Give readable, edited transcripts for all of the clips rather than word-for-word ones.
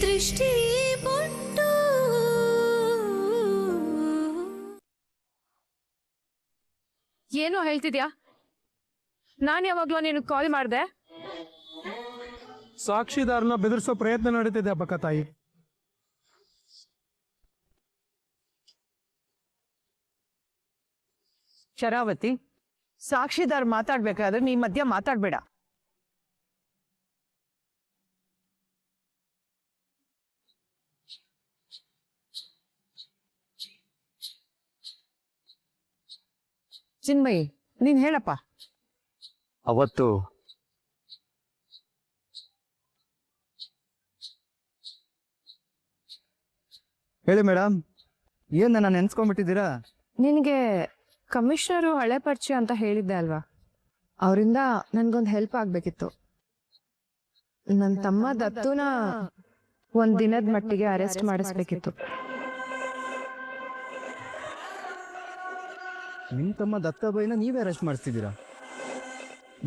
ದೃಷ್ಟಿ ಬೊಟ್ಟು ಏನೋ ಹೇಳ್ತಿದ್ಯಾ? ನಾನು ಯಾವಾಗ್ಲೂ ನೀನು ಕಾಲ್ ಮಾಡಿದೆ? ಸಾಕ್ಷಿದಾರನ ಬೆದರಿಸೋ ಪ್ರಯತ್ನ ನಡೀತಿದೆ ಅಬ್ಬಕ್ಕ ತಾಯಿ. ಶರಾವತಿ, ಸಾಕ್ಷಿದಾರ್ ಮಾತಾಡ್ಬೇಕಾದ್ರೆ ನೀ ಮಧ್ಯ ಮಾತಾಡ್ಬೇಡ. ಚಿನ್ಮಯಿ, ನೀನ್ ಹೇಳಪ್ಪ. ಅವತ್ತು ಹೇಳಿ ಮೇಡಮ್, ಏನ್ ನನ್ನ ನೆನ್ಸ್ಕೊಂಡ್ಬಿಟ್ಟಿದ್ದೀರಾ? ನಿನಗೆ ಕಮಿಷನರು ಹಳೆ ಪರಿಚಯ ಅಂತ ಹೇಳಿದ್ದೆ ಅಲ್ವಾ? ಅವರಿಂದ ನನ್ಗೊಂದು ಹೆಲ್ಪ್ ಆಗ್ಬೇಕಿತ್ತು. ನನ್ನ ತಮ್ಮ ದತ್ತುನ ಒಂದ್ ದಿನದ ಮಟ್ಟಿಗೆ ಅರೆಸ್ಟ್ ಮಾಡಿಸ್ಬೇಕಿತ್ತು. ನಿಮ್ ತಮ್ಮ ದತ್ತಾಬೈನ ನೀವೇ ಅರೆಸ್ಟ್ ಮಾಡಿಸ್ತಿದ್ದೀರಾ?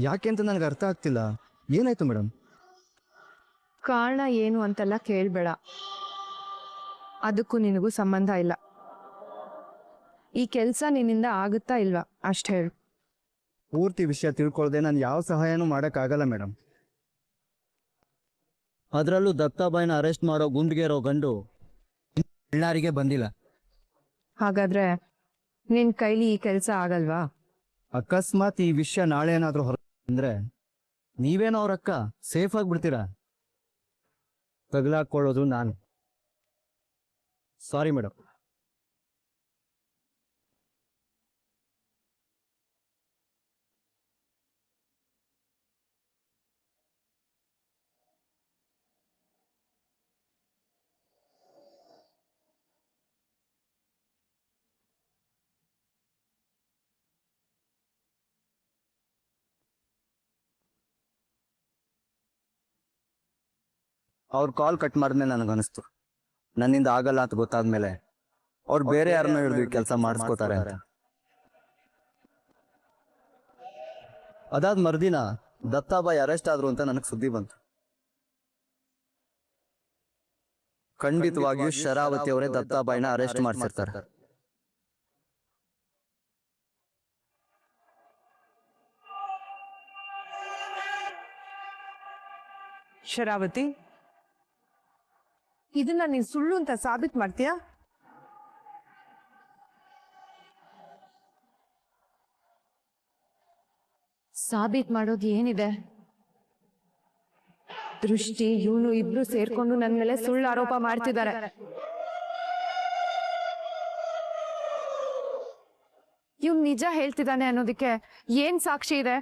ಯಾಕೆ ಅಂತ ನನಗೆ ಅರ್ಥ ಆಗ್ತಿಲ್ಲ. ಏನಾಯ್ತು ಮೇಡಮ್? ಕಾರಣ ಏನು ಅಂತೆಲ್ಲ ಕೇಳಬೇಡ, ಅದಕ್ಕೂ ನಿನಗೂ ಸಂಬಂಧ ಇಲ್ಲ. ಈ ಕೆಲಸ ನಿನ್ನಿಂದ ಆಗುತ್ತಾ ಇಲ್ವಾ ಅಷ್ಟು ಹೇಳು. ಪೂರ್ತಿ ವಿಷಯ ತಿಳ್ಕೊಳ್ದೆ ನಾನು ಯಾವ ಸಹಾಯನೂ ಮಾಡೋಕ್ಕಾಗಲ್ಲ ಮೇಡಮ್. ಅದರಲ್ಲೂ ದತ್ತಾಬಾಯಿನ ಅರೆಸ್ಟ್ ಮಾಡೋ ಗುಂಡಿಗೆ ಇರೋ ಗಂಡು ಎಲ್ಲಾರಿಗೆ ಬಂದಿಲ್ಲ. ಹಾಗಾದ್ರೆ ನಿನ್ ಕೈಲಿ ಈ ಕೆಲಸ ಆಗಲ್ವಾ? ಅಕಸ್ಮಾತ್ ಈ ವಿಷಯ ನಾಳೆ ಏನಾದರೂ ಹೊರ ಅಂದ್ರೆ ನೀವೇನೋ ಅವ್ರಕ್ಕ ಸೇಫ್ ಆಗಿಬಿಡ್ತೀರಾ. ತಗಲಾಕೊಳ್ಳೋದು ನಾನು. Sorry madam. ಅವ್ರು ಕಾಲ್ ಕಟ್ ಮಾಡಿದ್ಮೇಲೆ ನನಗನ್ನಿಸ್ತು ನನ್ನಿಂದ ಆಗಲ್ಲ ಅಂತ ಗೊತ್ತಾದ್ಮೇಲೆ ಅವ್ರು ಬೇರೆ ಯಾರನ್ನೋ ಹಿಡಿದು ಕೆಲಸ ಮಾಡಿಸ್ಕೋತಾರೆ ಅಂತ. ಅದಾದ ಮರುದಿನ ದತ್ತಾಬಾಯಿ ಅರೆಸ್ಟ್ ಆದ್ರು ಅಂತ ನನಗೆ ಸುದ್ದಿ ಬಂತು. ಖಂಡಿತವಾಗಿಯೂ ಶರಾವತಿ ಅವರೇ ದತ್ತಾಬಾಯಿನ ಅರೆಸ್ಟ್ ಮಾಡಿಸಿರ್ತಾರೆ. ಶರಾವತಿ, ಇದನ್ನ ನೀನ್ ಸುಳ್ಳು ಅಂತ ಸಾಬೀತ್ ಮಾಡ್ತೀಯಾ? ಸಾಬೀತ್ ಮಾಡೋದು ಏನಿದೆ? ದೃಷ್ಟಿ ಇವನು ಇಬ್ರು ಸೇರ್ಕೊಂಡು ನನ್ನ ಮೇಲೆ ಸುಳ್ಳು ಆರೋಪ ಮಾಡ್ತಿದ್ದಾರೆ. ಇವ್ನು ನಿಜ ಹೇಳ್ತಿದ್ದಾನೆ ಅನ್ನೋದಕ್ಕೆ ಏನ್ ಸಾಕ್ಷಿ ಇದೆ?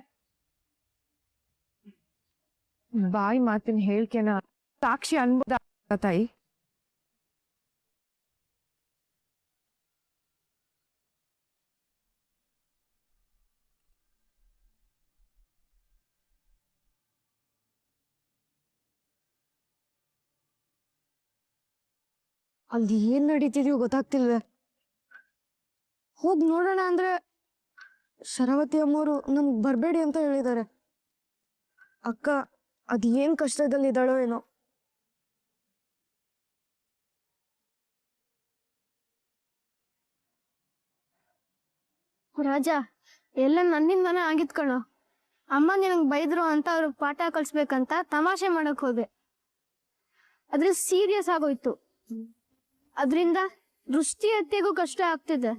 ಬಾಯಿ ಮಾತಿನ ಹೇಳ್ಕೆನ ಸಾಕ್ಷಿ ಅನ್ಬೋದ ತಾಯಿ? ಅಲ್ಲಿ ಏನ್ ನಡೀತಿದ್ಯೋ ಗೊತ್ತಾಗ್ತಿಲ್ವೇ. ಹೋಗ್ ನೋಡೋಣ ಅಂದ್ರೆ ಶರಾವತಿ ಅಮ್ಮವರು ನಮ್ಗ್ ಬರ್ಬೇಡಿ ಅಂತ ಹೇಳಿದ್ದಾರೆ. ಅಕ್ಕ ಅದ್ ಏನ್ ಕಷ್ಟದಲ್ಲಿದ್ದಾಳೋ ಏನೋ. ರಾಜ, ಎಲ್ಲ ನನ್ನಿಂದಾನೇ ಆಗಿದ್ ಕಣೋ. ಅಮ್ಮ ನಿನಗ್ ಬೈದ್ರು ಅಂತ ಅವ್ರಿಗೆ ಪಾಠ ಕಲಿಸ್ಬೇಕಂತ ತಮಾಷೆ ಮಾಡಕ್ ಹೋದೆ. ಆದ್ರೆ ಸೀರಿಯಸ್ ಆಗೋಯ್ತು. ಅದ್ರಿಂದ ದೃಷ್ಟಿ ಎತ್ತಿಗೂ ಕಷ್ಟ ಆಗ್ತಿದೆ.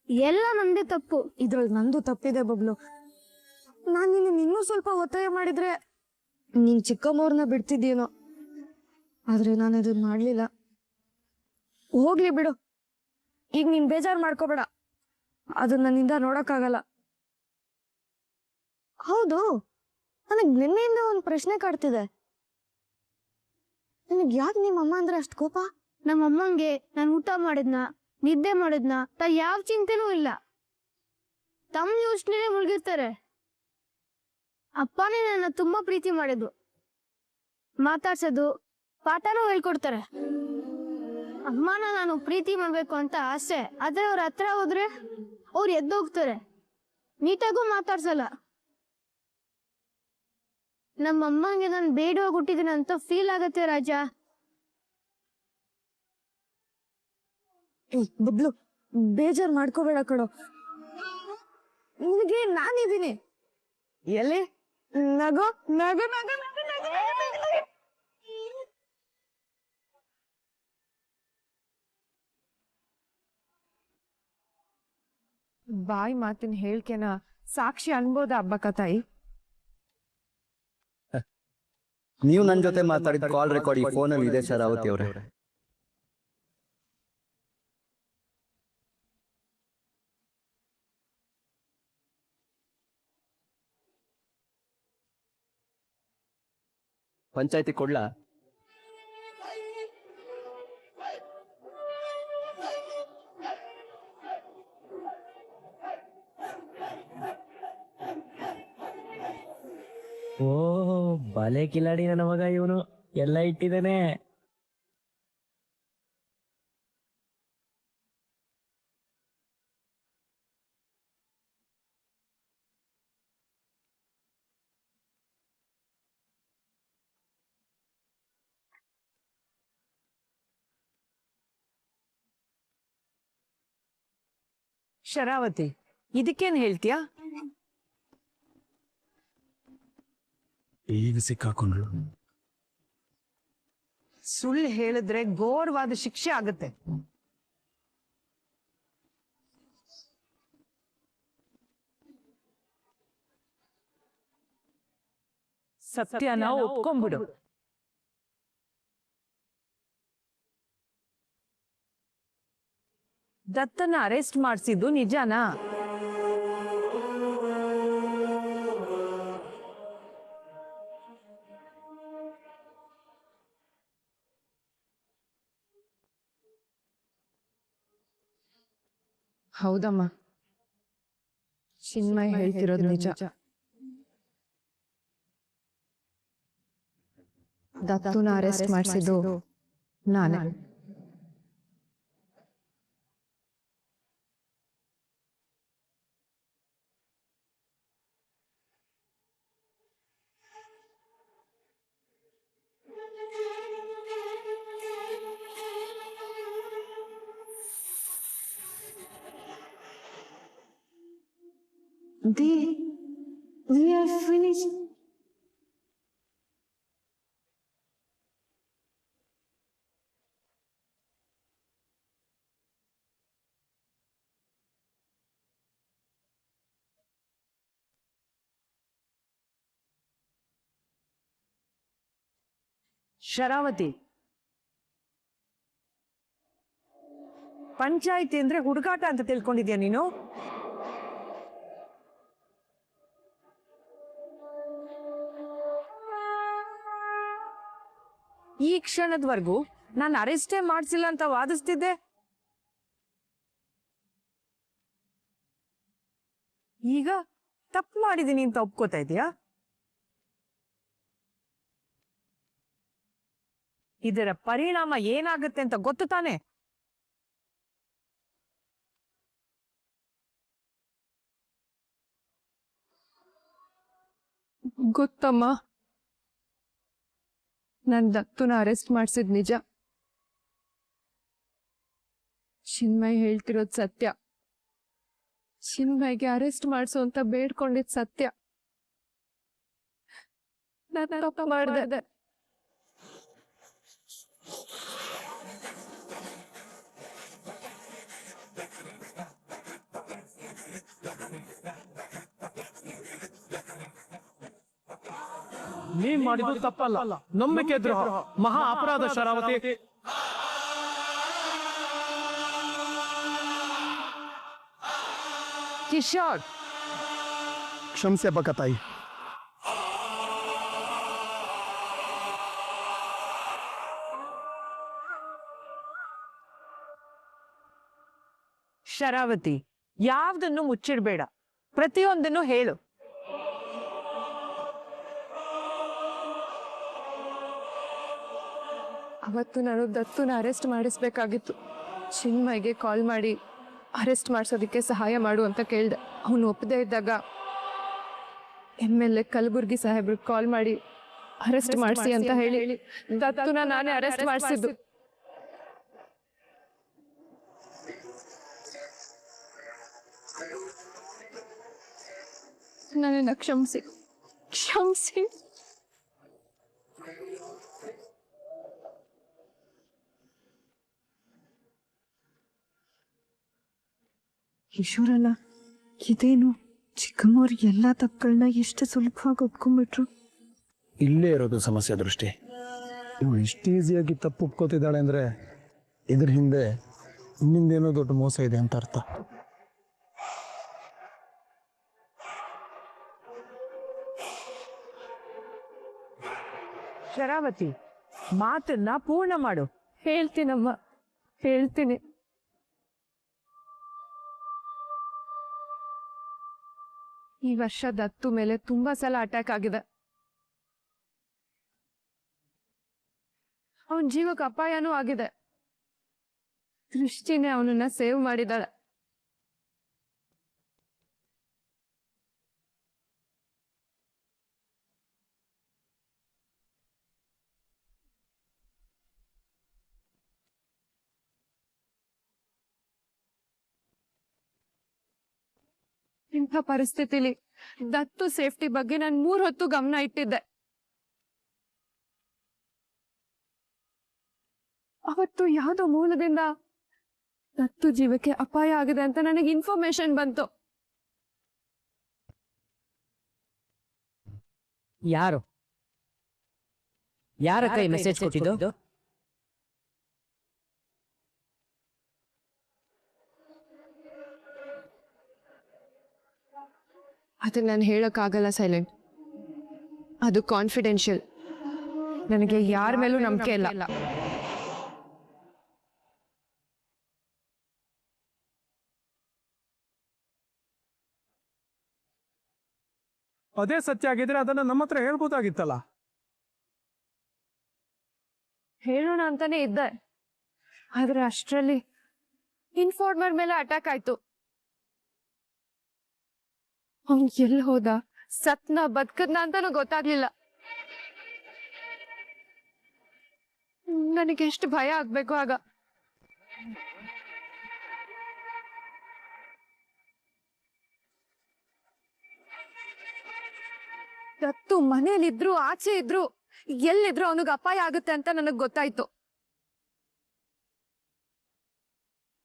ಎಲ್ಲ ನಂದೇ ತಪ್ಪು. ಇದ್ರಲ್ಲಿ ನಂದು ತಪ್ಪಿದೆ ಬಬ್ಲು. ನಾನ್ ನಿನ್ನ ಇನ್ನೂ ಸ್ವಲ್ಪ ಒತ್ತಾಯ ಮಾಡಿದ್ರೆ ನೀನ್ ಚಿಕ್ಕಮ್ಮವ್ರನ್ನ ಬಿಡ್ತಿದ್ದೀನೋ, ಆದ್ರೆ ನಾನು ಅದನ್ನ ಮಾಡ್ಲಿಲ್ಲ. ಹೋಗ್ಲಿ ಬಿಡು, ಈಗ ನೀನ್ ಬೇಜಾರ್ ಮಾಡ್ಕೋಬೇಡ. ಅದನ್ನ ನನ್ನಿಂದ ನೋಡಕ್ಕಾಗಲ್ಲ. ಹೌದು, ನನಗ್ ನಿನ್ನೆಯಿಂದ ಒಂದ್ ಪ್ರಶ್ನೆ ಕಾಡ್ತಿದೆ. ನಿನಗ್ ಯಾಕೆ ನಿಮ್ಮಮ್ಮ ಅಂದ್ರೆ ಅಷ್ಟ್ ಕೋಪ? ನಮ್ಮಮ್ಮಂಗೆ ನಾನು ಊಟ ಮಾಡಿದ್ನ, ನಿದ್ದೆ ಮಾಡಿದ್ನ ಯಾವ ಚಿಂತೆನೂ ಇಲ್ಲ. ತಮ್ಮ ಯೋಚನೆ ಮುಳುಗಿರ್ತಾರೆ. ಅಪ್ಪನೇ ನನ್ನ ತುಂಬಾ ಪ್ರೀತಿ ಮಾಡಿದ್ರು. ಮಾತಾಡ್ಸೋದು, ಪಾಠನೂ ಹೇಳ್ಕೊಡ್ತಾರೆ. ಅಮ್ಮನ ನಾನು ಪ್ರೀತಿ ಮಾಡ್ಬೇಕು ಅಂತ ಆಸೆ, ಆದ್ರೆ ಅವ್ರ ಹತ್ರ ಹೋದ್ರೆ ಅವ್ರು ಎದ್ದೋಗ್ತಾರೆ. ನೀಟಾಗೂ ಮಾತಾಡ್ಸಲ್ಲ. ನಮ್ಮ ಅಮ್ಮಂಗೆ ನಾನು ಬೇಡವಾಗಿ ಹುಟ್ಟಿದ್ದೀನಿ ಅಂತ ಫೀಲ್ ಆಗತ್ತೆ ರಾಜ. ಬಬ್ಲು, ಬೇಜಾರ್ ಮಾಡ್ಕೋಬೇಡ ಕಣೋ, ನಿನಗೆ ನಾನಿದ್ದೀನಿ. ಎಲ್ಲಿ? ನಗೋ ನಗೋ ನಗೋ ನಗೋ ನಗೋ ನಗೋ. ಬಾಯಿ ಮಾತಿನ ಹೇಳ್ಕೆನ ಸಾಕ್ಷಿ ಅನ್ಬೋದ ಹಬ್ಬಕ್ಕ ತಾಯಿ? ನೀವು ನನ್ನ ಜೊತೆ ಮಾತಾಡಿದ ಕಾಲ್ ರೆಕಾರ್ಡ್ ಈ ಫೋನಲ್ಲಿ ಇದೆ ಶರಾವತಿ ಅವರೇ. ಪಂಚಾಯತಿ ಕೊಡ್ಲಾ? ಓ ಬಲೆ ಕಿಲಾಡಿ ನನ್ನ ಮಗ ಇವನು, ಎಲ್ಲ ಇಟ್ಟಿದ್ದಾನೆ. ಶರಾವತಿ, ಇದಕ್ಕೇನ್ ಹೇಳ್ತೀಯಾ? ಈಗ ಸಿಕ್ಕಾಕೊಂಡ್ರು. ಸುಳ್ಳು ಹೇಳಿದ್ರೆ ಘೋರವಾದ ಶಿಕ್ಷೆ ಆಗುತ್ತೆ. ಸತ್ಯನ ಒಪ್ಕೊಂಡ್ಬಿಡು. ದತ್ತನ ಅರೆಸ್ಟ್ ಮಾಡಿಸಿದ್ದು ನಿಜಾನಾ? ಹೌದಮ್ಮ, ಚಿನ್ಮಯ್ ಹೇಳ್ತಿರೋದು ನಿಜ. ದತ್ತುನ ಅರೆಸ್ಟ್ ಮಾಡಿಸಿದ್ದು ನಾನೇ. We are finished. Sharavati, panchayat ಅಂದ್ರೆ ಹುಡುಗಾಟ ಅಂತ ತಿಳ್ಕೊಂಡಿದ್ಯಾ ನೀನು? ಈ ಕ್ಷಣದವರೆಗೂ ನಾನು ಅರೆಸ್ಟೇ ಮಾಡಿಸಿಲ್ಲ ಅಂತ ವಾದಿಸ್ತಿದ್ದೆ. ಈಗ ತಪ್ಪು ಮಾಡಿದೀನಿ ಅಂತ ಒಪ್ಕೋತಾ ಇದೀಯಾ? ಇದರ ಪರಿಣಾಮ ಏನಾಗುತ್ತೆ ಅಂತ ಗೊತ್ತು ತಾನೆ? ಗೊತ್ತಮ್ಮ, ನನ್ ದತ್ತುನ ಅರೆಸ್ಟ್ ಮಾಡಿಸಿದ್ ನಿಜ. ಚಿನ್ಮಯ್ ಹೇಳ್ತಿರೋದ್ ಸತ್ಯ. ಚಿನ್ಮಯ್ಗೆ ಅರೆಸ್ಟ್ ಮಾಡಿಸು ಅಂತ ಬೇಡ್ಕೊಂಡಿದ್ ಸತ್ಯ. ನಾನು ತಪ್ಪು ಮಾಡಿದೆ. ನೀನ್ ಮಾಡಿದ್ದು ತಪ್ಪಲ್ಲ, ನಂಬಿಕೆ ದ್ರೋಹ, ಮಹಾ ಅಪರಾಧ ಶರಾವತಿ. ಕಿಶೋರ್, ಕ್ಷಮಿಸಿ ಹಬ್ಬಕ್ಕ ತಾಯಿ. ಶರಾವತಿ, ಯಾವ್ದನ್ನು ಮುಚ್ಚಿಡ್ಬೇಡ, ಪ್ರತಿಯೊಂದನ್ನು ಹೇಳು. ಅವತ್ತು ನಾನು ದತ್ತುನ ಅರೆಸ್ಟ್ ಮಾಡಿಸ್ಬೇಕಾಗಿತ್ತು. ಚಿನ್ಮಯ್ಗೆ ಕಾಲ್ ಮಾಡಿ ಅರೆಸ್ಟ್ ಮಾಡಿಸೋದಕ್ಕೆ ಸಹಾಯ ಮಾಡು ಅಂತ ಕೇಳ್ದೆ. ಅವನು ಒಪ್ಪದೇ ಇದ್ದಾಗ MLA ಕಲಬುರ್ಗಿ ಸಾಹೇಬ್ರಿಗೆ ಕಾಲ್ ಮಾಡಿ ಅರೆಸ್ಟ್ ಮಾಡಿಸಿ ಅಂತ ಹೇಳಿ ದತ್ತುನ ನಾನೇ ಅರೆಸ್ಟ್ ಮಾಡಿಸಿದ್ದು. ನನ್ನನ್ನು ಕ್ಷಮಿಸಿ ಕ್ಷಮಿಸಿ. ಈಶ್ವರಲ್ಲ, ಇದೇನು ಚಿಕ್ಕಮ್ಮವ್ರು ಎಲ್ಲ ತಪ್ಪುಗಳನ್ನ ಎಷ್ಟು ಸುಲಭವಾಗಿ ಒಪ್ಕೊಂಡ್ಬಿಟ್ರು. ಇಲ್ಲೇ ಇರೋದು ಸಮಸ್ಯೆ ದೃಷ್ಟಿ. ಇವಳು ಇಷ್ಟು ಈಸಿಯಾಗಿ ತಪ್ಪು ಒಪ್ಕೋತಿದ್ದಾಳೆ ಅಂದ್ರೆ ಇದ್ರ ಹಿಂದೆ ಇನ್ನಿಂದೇನೋ ದೊಡ್ಡ ಮೋಸ ಇದೆ ಅಂತ ಅರ್ಥ. ಶರಾವತಿ, ಮಾತನ್ನ ಪೂರ್ಣ ಮಾಡು. ಹೇಳ್ತೀನಮ್ಮ, ಹೇಳ್ತೀನಿ. ಈ ವರ್ಷ ದತ್ತು ಮೇಲೆ ತುಂಬಾ ಸಲ ಅಟ್ಯಾಕ್ ಆಗಿದೆ. ಅವನ ಜೀವಕ್ಕೆ ಅಪಾಯನೂ ಆಗಿದೆ. ದೃಷ್ಟಿನೇ ಅವನನ್ನ ಸೇವ್ ಮಾಡಿದಾಳೆ. ಇಂಥ ಪರಿಸ್ಥಿತಿಲಿ ದತ್ತು ಸೇಫ್ಟಿ ಬಗ್ಗೆ ನಾನು 3 ಹೊತ್ತು ಗಮನ ಇಟ್ಟಿದ್ದೆ. ಅವತ್ತು ಯಾವುದೋ ಮೂಲದಿಂದ ದತ್ತು ಜೀವಕ್ಕೆ ಅಪಾಯ ಆಗಿದೆ ಅಂತ ನನಗೆ ಇನ್ಫಾರ್ಮೇಶನ್ ಬಂತು. ಯಾರು ಯಾರ ಕೈ ಮೆಸೇಜ್ ಕೊಟ್ಟಿದ್ದು? ಅದನ್ನ ನಾನು ಹೇಳೋಕ್ಕಾಗಲ್ಲ ಸೈಲೆಂಟ್. ಅದು ಕಾನ್ಫಿಡೆನ್ಷಿಯಲ್. ನನಗೆ ಯಾರ ಮೇಲೂ ನಂಬಿಕೆ ಇಲ್ಲ. ಅದೇ ಸತ್ಯ ಆಗಿದ್ರೆ ಅದನ್ನ ನಮ್ಮ ಹತ್ರ ಹೇಳ್ಬೋದಾಗಿತ್ತಲ್ಲ. ಹೇಳೋಣ ಅಂತಾನೆ ಇದ್ದೆ, ಆದ್ರೆ ಅಷ್ಟರಲ್ಲಿ ಇನ್ಫಾರ್ಮರ್ ಮೇಲೆ ಅಟ್ಯಾಕ್ ಆಯ್ತು. ಅವ್ನ್ ಎಲ್ಲಿ ಹೋದ, ಸತ್ನ ಬದುಕದ್ನ ಅಂತಾನು ಗೊತ್ತಾಗ್ಲಿಲ್ಲ. ನನಗೆ ಎಷ್ಟು ಭಯ ಆಗ್ಬೇಕು ಆಗ. ದತ್ತು ಮನೇಲಿದ್ರು ಆಚೆ ಇದ್ರು ಎಲ್ಲಿದ್ರು ಅವನಿಗೆ ಅಪಾಯ ಆಗುತ್ತೆ ಅಂತ ನನಗ್ ಗೊತ್ತಾಯ್ತು.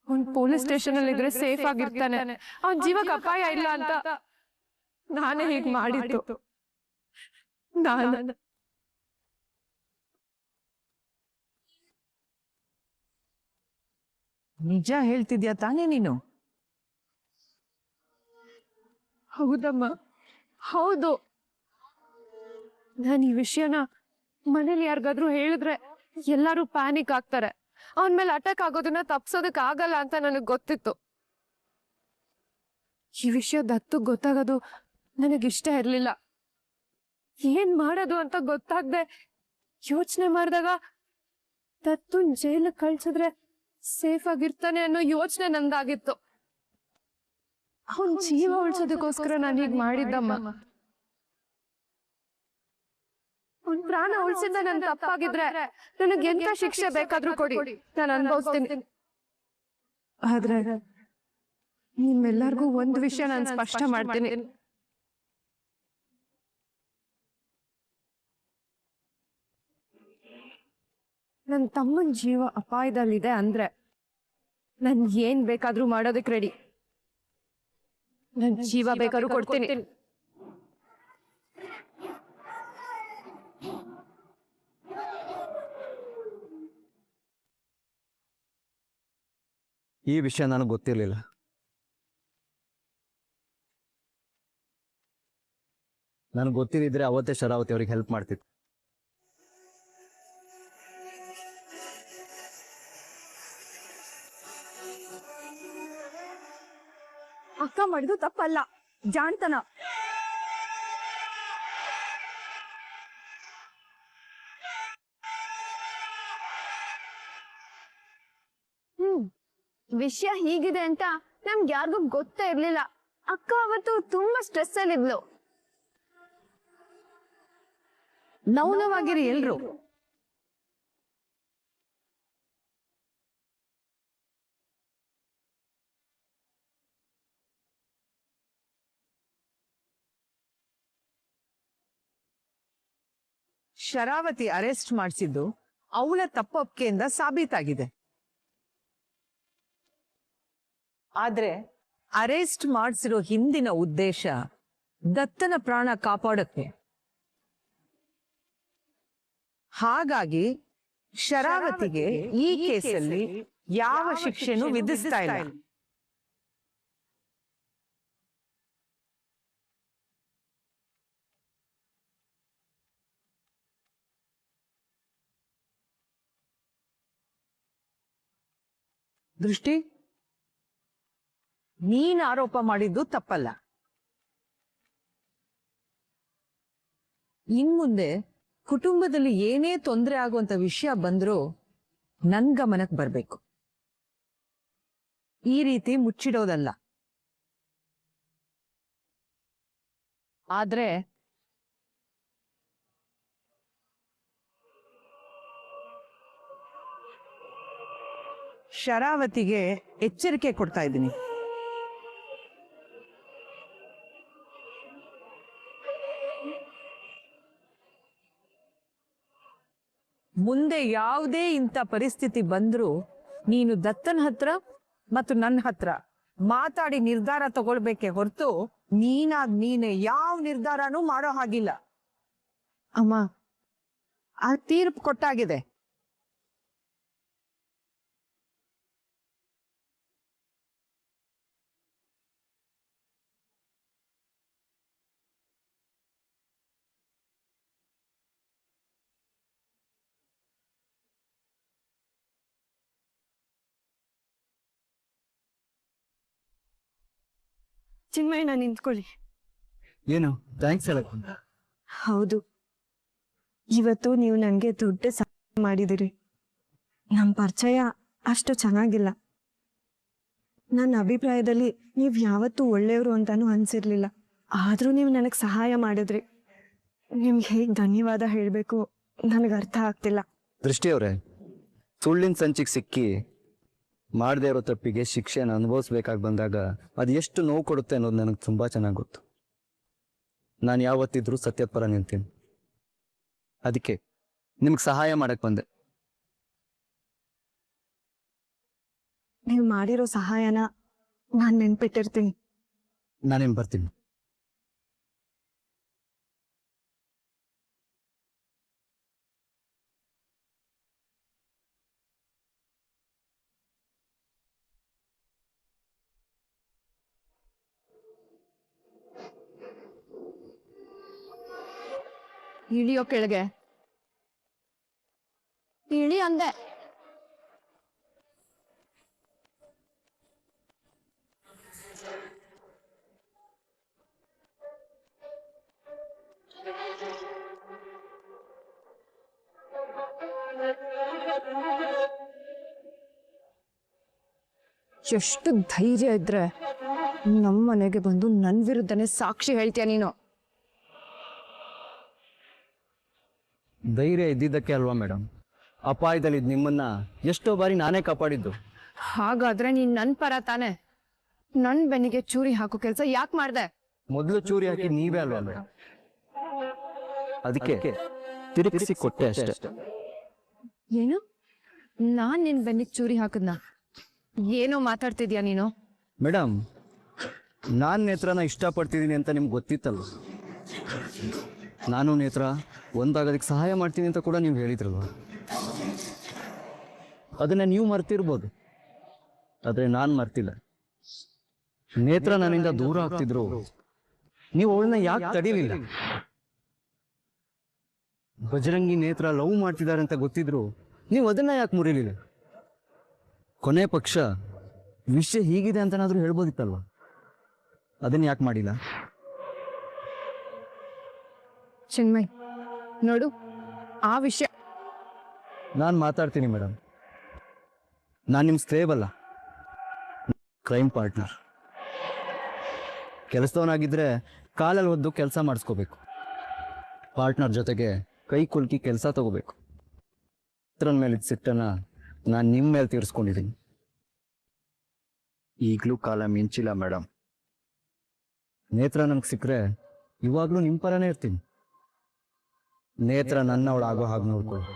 ಅವ್ನ್ ಪೊಲೀಸ್ ಸ್ಟೇಷನ್ ಅಲ್ಲಿ ಇದ್ರೆ ಸೇಫ್ ಆಗಿರ್ತಾನೆ, ಅವನ್ ಜೀವಕ್ಕೆ ಅಪಾಯ ಇಲ್ಲ ಅಂತ ನಾನೇ ಹೀಗ್ ಮಾಡಿತ್ತು. ನಾನು ನಿಜ ಹೇಳ್ತಿದ್ಯಾ ತಾನೇ ನೀನು? ಹೌದಮ್ಮ, ಹೌದು. ನಾನು ಈ ವಿಷಯನ ಮನೇಲಿ ಯಾರಿಗಾದ್ರೂ ಹೇಳಿದ್ರೆ ಎಲ್ಲರೂ ಪ್ಯಾನಿಕ್ ಆಗ್ತಾರೆ. ಅವನ ಮೇಲೆ ಅಟ್ಯಾಕ್ ಆಗೋದನ್ನ ತಪ್ಸೋದಕ್ ಆಗಲ್ಲ ಅಂತ ನನಗ್ ಗೊತ್ತಿತ್ತು. ಈ ವಿಷಯ ದತ್ತು ಗೊತ್ತಾಗೋದು ನನಗಿಷ್ಟ ಇರ್ಲಿಲ್ಲ. ಏನ್ ಮಾಡೋದು ಅಂತ ಗೊತ್ತಾಗ್ದೆ ಯೋಚನೆ ಮಾಡಿದಾಗ ದತ್ತು ಜೈಲು ಕಳ್ಸಿದ್ರೆ ಸೇಫ್ ಆಗಿರ್ತಾನೆ ಅನ್ನೋ ಯೋಚನೆ ನಂದಾಗಿತ್ತು. ಅವನ್ ಜೀವ ಉಳ್ಸೋದಕ್ಕೋಸ್ಕರ ನಾನು ಹೀಗ್ ಮಾಡಿದ್ದಮ್ಮ. ಅವ್ನ್ ಪ್ರಾಣ ಉಳ್ಸಿದ ನನ್ ತಪ್ಪಾಗಿದ್ರೆ ನನಗೆ ಎಂತ ಶಿಕ್ಷೆ ಬೇಕಾದ್ರೂ ಕೊಡಿ, ನಾನು ಅನುಭವಿಸ್ತೀನಿ. ಆದ್ರೆ ನಿಮ್ಮೆಲ್ಲರಿಗೂ ಒಂದು ವಿಷಯ ನಾನು ಸ್ಪಷ್ಟ ಮಾಡ್ತೀನಿ. ನನ್ನ ತಮ್ಮನ ಜೀವ ಅಪಾಯದಲ್ಲಿದೆ ಅಂದ್ರೆ ನನ್ ಏನ್ ಬೇಕಾದ್ರೂ ಮಾಡೋದಕ್ಕೆ ರೆಡಿ. ನನ್ ಜೀವ ಬೇಕಾದ್ರೂ ಕೊಡ್ತೀನಿ. ಈ ವಿಷಯ ನನಗೆ ಗೊತ್ತಿರಲಿಲ್ಲ. ನನಗೆ ಗೊತ್ತಿದ್ದಿದ್ರೆ ಅವತ್ತೇ ಶರಾವತಿ ಅವ್ರಿಗೆ ಹೆಲ್ಪ್ ಮಾಡ್ತಿತ್ತು. ಅಕ್ಕ ಮಾಡಿದ್ದು ತಪ್ಪಲ್ಲ, ಜಾಣ್ತನ. ವಿಷಯ ಹೀಗಿದೆ ಅಂತ ನಮ್ಗೆ ಯಾರಿಗೂ ಗೊತ್ತೇ ಇರ್ಲಿಲ್ಲ. ಅಕ್ಕ ಅವತ್ತು ತುಂಬಾ ಸ್ಟ್ರೆಸ್ ಅಲ್ಲಿ ಇದ್ಲು. ನೌನವಾಗಿರಿ ಎಲ್ರು. ಶರಾವತಿ ಅರೆಸ್ಟ್ ಮಾಡಿಸಿದ್ದು ಅವಳ ತಪ್ಪೊಪ್ಪಿಗೆಯಿಂದ ಸಾಬೀತಾಗಿದೆ. ಆದ್ರೆ ಅರೆಸ್ಟ್ ಮಾಡಿಸಿರೋ ಹಿಂದಿನ ಉದ್ದೇಶ ದತ್ತನ ಪ್ರಾಣ ಕಾಪಾಡಕ್ಕೆ. ಹಾಗಾಗಿ ಶರಾವತಿಗೆ ಈ ಕೇಸಲ್ಲಿ ಯಾವ ಶಿಕ್ಷೆನೂ ವಿಧಿಸ್ತಾ ಇಲ್ಲ. ದೃಷ್ಟಿ, ನೀನ್ ಆರೋಪ ಮಾಡಿದ್ದು ತಪ್ಪಲ್ಲ. ಇನ್ಮುಂದೆ ಕುಟುಂಬದಲ್ಲಿ ಏನೇ ತೊಂದರೆ ಆಗುವಂತ ವಿಷಯ ಬಂದ್ರೂ ನನ್ ಗಮನಕ್ಕೆ ಬರ್ಬೇಕು. ಈ ರೀತಿ ಮುಚ್ಚಿಡೋದಲ್ಲ. ಆದ್ರೆ ಶರಾವತಿಗೆ ಎಚ್ಚರಿಕೆ ಕೊಡ್ತಾ ಇದ್ದೀನಿ. ಮುಂದೆ ಯಾವುದೇ ಇಂಥ ಪರಿಸ್ಥಿತಿ ಬಂದ್ರೂ ನೀನು ದತ್ತನ ಹತ್ರ ಮತ್ತು ನನ್ನ ಹತ್ರ ಮಾತಾಡಿ ನಿರ್ಧಾರ ತಗೊಳ್ಬೇಕೆ ಹೊರತು ನೀನೇ ಯಾವ ನಿರ್ಧಾರನೂ ಮಾಡೋ ಹಾಗಿಲ್ಲ. ಅಮ್ಮ, ಆ ತೀರ್ಪು ಕೊಟ್ಟಾಗಿದೆ. ಚಿನ್ಮಯ್ಯನ ನಿಂತ್ಕೊಳ್ಳಿ. ಏನು ಥ್ಯಾಂಕ್ಸ್ ಹೇಳಕ್ ಹೌದು, ಇವತ್ತು ನೀವು ನನಗೆ ದೊಡ್ಡ ಸಹಾಯ ಮಾಡಿದಿರಿ. ನಮ್ಮ ಪರಿಚಯ ಅಷ್ಟು ಚೆನ್ನಾಗಿಲ್ಲ. ನನ್ನ ಅಭಿಪ್ರಾಯದಲ್ಲಿ ನೀವು ಯಾವತ್ತೂ ಒಳ್ಳೆಯವರು ಅಂತಾನೂ ಅನ್ಸಿರ್ಲಿಲ್ಲ. ಆದರೂ ನೀವು ನನಗೆ ಸಹಾಯ ಮಾಡಿದ್ರಿ. ನಿಮ್ಗೆ ಹೇಗೆ ಧನ್ಯವಾದ ಹೇಳಬೇಕು ನನಗೆ ಅರ್ಥ ಆಗ್ತಿಲ್ಲ. ದೃಷ್ಟಿಯವರೇ, ಸುಳ್ಳಿನ ಸಂಚಿಗೆ ಸಿಕ್ಕಿ ಮಾಡದೇ ಇರೋ ತಪ್ಪಿಗೆ ಶಿಕ್ಷೆನ ಅನುಭವಿಸ್ಬೇಕಾಗಿ ಬಂದಾಗ ಅದು ಎಷ್ಟು ನೋವು ಕೊಡುತ್ತೆ ಅನ್ನೋದು ನನಗೆ ತುಂಬ ಚೆನ್ನಾಗಿ ಗೊತ್ತು. ನಾನು ಯಾವತ್ತಿದ್ರೂ ಸತ್ಯದ ಪರ ನಿಲ್ತೀನಿ. ಅದಕ್ಕೆ ನಿಮ್ಗೆ ಸಹಾಯ ಮಾಡಕ್ಕೆ ಬಂದೆ. ನೀವು ಮಾಡಿರೋ ಸಹಾಯನ ನಾನು ನೆನ್ಪಿಟ್ಟಿರ್ತೀನಿ. ನಾನೇನು ಬರ್ತೀನಿ. ಇಳಿಯೋ ಕೆಳಗೆ. ಇಳಿ ಅಂದೆ. ಎಷ್ಟು ಧೈರ್ಯ ಇದ್ರೆ ನಮ್ಮ ಮನೆಗೆ ಬಂದು ನನ್ನ ವಿರುದ್ಧನೇ ಸಾಕ್ಷಿ ಹೇಳ್ತೀಯ ನೀನು? ಧೈರ್ಯ ಇದ್ದಿದ್ದಕ್ಕೆ ಅಲ್ವಾ ಮೇಡಮ್ ಅಪಾಯದಲ್ಲಿ ನಿಮ್ಮನ್ನ ಎಷ್ಟೋ ಬಾರಿ ನಾನೇ ಕಾಪಾಡಿದ್ದು. ಹಾಗಾದ್ರೆ ನೀನ್ ನನ್ ಪರ ತಾನೆ? ನನ್ ಬೆನ್ನಿಗೆ ಚೂರಿ ಹಾಕೋ ಕೆಲಸ ಯಾಕೆ ಮಾಡ್ದೆ? ಮೊದಲು ಚೂರಿ ಹಾಕಿ ನೀವೇ ಅಲ್ವಾ ಮೇಡಮ್, ಅದಕ್ಕೆ ತಿರುಗಿಸಿ ಕೊಟ್ಟೆ ಅಷ್ಟೇ. ಏನು? ನಾನ್ ನಿನ್ ಬೆನ್ನಿಗೆ ಚೂರಿ ಹಾಕದ್ನ? ಏನೋ ಮಾತಾಡ್ತಿದ್ಯಾ ನೀನು? ಮೇಡಮ್, ನಾನು ನೇತ್ರನ ಇಷ್ಟಪಡ್ತಿದ್ದೀನಿ ಅಂತ ನಿಮ್ಗೆ ಗೊತ್ತಿತ್ತಲ್ವ. ನಾನು ನೇತ್ರ ಒಂದಾಗೋದಕ್ಕೆ ಸಹಾಯ ಮಾಡ್ತೀನಿ ಅಂತ ಕೂಡ ನೀವು ಹೇಳಿದ್ರಲ್ವ. ಅದನ್ನ ನೀವು ಮರ್ತಿರ್ಬೋದು, ಆದರೆ ನಾನು ಮರ್ತಿಲ್ಲ. ನೇತ್ರ ನನ್ನಿಂದ ದೂರ ಆಗ್ತಿದ್ರು, ನೀವು ಅವಳನ್ನ ಯಾಕೆ ತಡೀಲಿಲ್ಲ? ಬಜರಂಗಿ ನೇತ್ರ ಲವ್ ಮಾಡ್ತಿದ್ದಾರೆ ಅಂತ ಗೊತ್ತಿದ್ರು ನೀವು ಅದನ್ನ ಯಾಕೆ ಮುರಿಲಿಲ್ಲ? ಕೊನೆ ಪಕ್ಷ ವಿಷಯ ಹೀಗಿದೆ ಅಂತನಾದ್ರೂ ಹೇಳ್ಬೋದಿತ್ತಲ್ವ, ಅದನ್ನ ಯಾಕೆ ಮಾಡಿಲ್ಲ? ಚಿನ್ಮಯ್ ನೋಡು, ಆ ವಿಷಯ ನಾನು ಮಾತಾಡ್ತೀನಿ ಮೇಡಮ್. ನಾನು ನಿಮ್ಮ ಸ್ಲೇವ್ ಅಲ್ಲ, ಕ್ರೈಮ್ ಪಾರ್ಟ್ನರ್. ಕೆಲಸದವನಾಗಿದ್ದರೆ ಕಾಲಲ್ಲಿ ಒದ್ದು ಕೆಲಸ ಮಾಡಿಸ್ಕೋಬೇಕು. ಪಾರ್ಟ್ನರ್ ಜೊತೆಗೆ ಕೈ ಕುಲ್ಕಿ ಕೆಲಸ ತಗೋಬೇಕು. ನೇತ್ರನ ಮೇಲೆ ಸಿಟ್ಟನ್ನ ನಾನು ನಿಮ್ಮ ಮೇಲೆ ತೀರಿಸ್ಕೊಂಡಿದ್ದೀನಿ. ಈಗಲೂ ಕಾಲ ಮಿಂಚಿಲ್ಲ ಮೇಡಮ್. ನೇತ್ರ ನನಗೆ ಸಿಕ್ಕರೆ ಇವಾಗಲೂ ನಿಮ್ಮ ಪರನೇ ಇರ್ತೀನಿ. ನೇತ್ರ ನನ್ನವಳು ಆಗೋ ಹಾಗೆ ನೋಡ್ಕೊಳ್ಳಿ.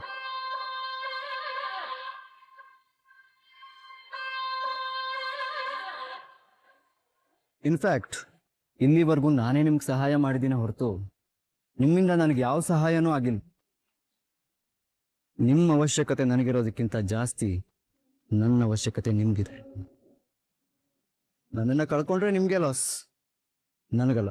ಇನ್ಫ್ಯಾಕ್ಟ್ ಇಲ್ಲಿವರೆಗೂ ನಾನೇ ನಿಮ್ಗೆ ಸಹಾಯ ಮಾಡಿದ್ದೀನಿ ಹೊರತು ನಿಮ್ಮಿಂದ ನನಗೆ ಯಾವ ಸಹಾಯನೂ ಆಗಿಲ್ಲ. ನಿಮ್ಮ ಅವಶ್ಯಕತೆ ನನಗಿರೋದಕ್ಕಿಂತ ಜಾಸ್ತಿ ನನ್ನ ಅವಶ್ಯಕತೆ ನಿಮ್ಗಿದೆ. ನನ್ನನ್ನು ಕಳ್ಕೊಂಡ್ರೆ ನಿಮಗೆ ಲಾಸ್, ನನಗಲ್ಲ.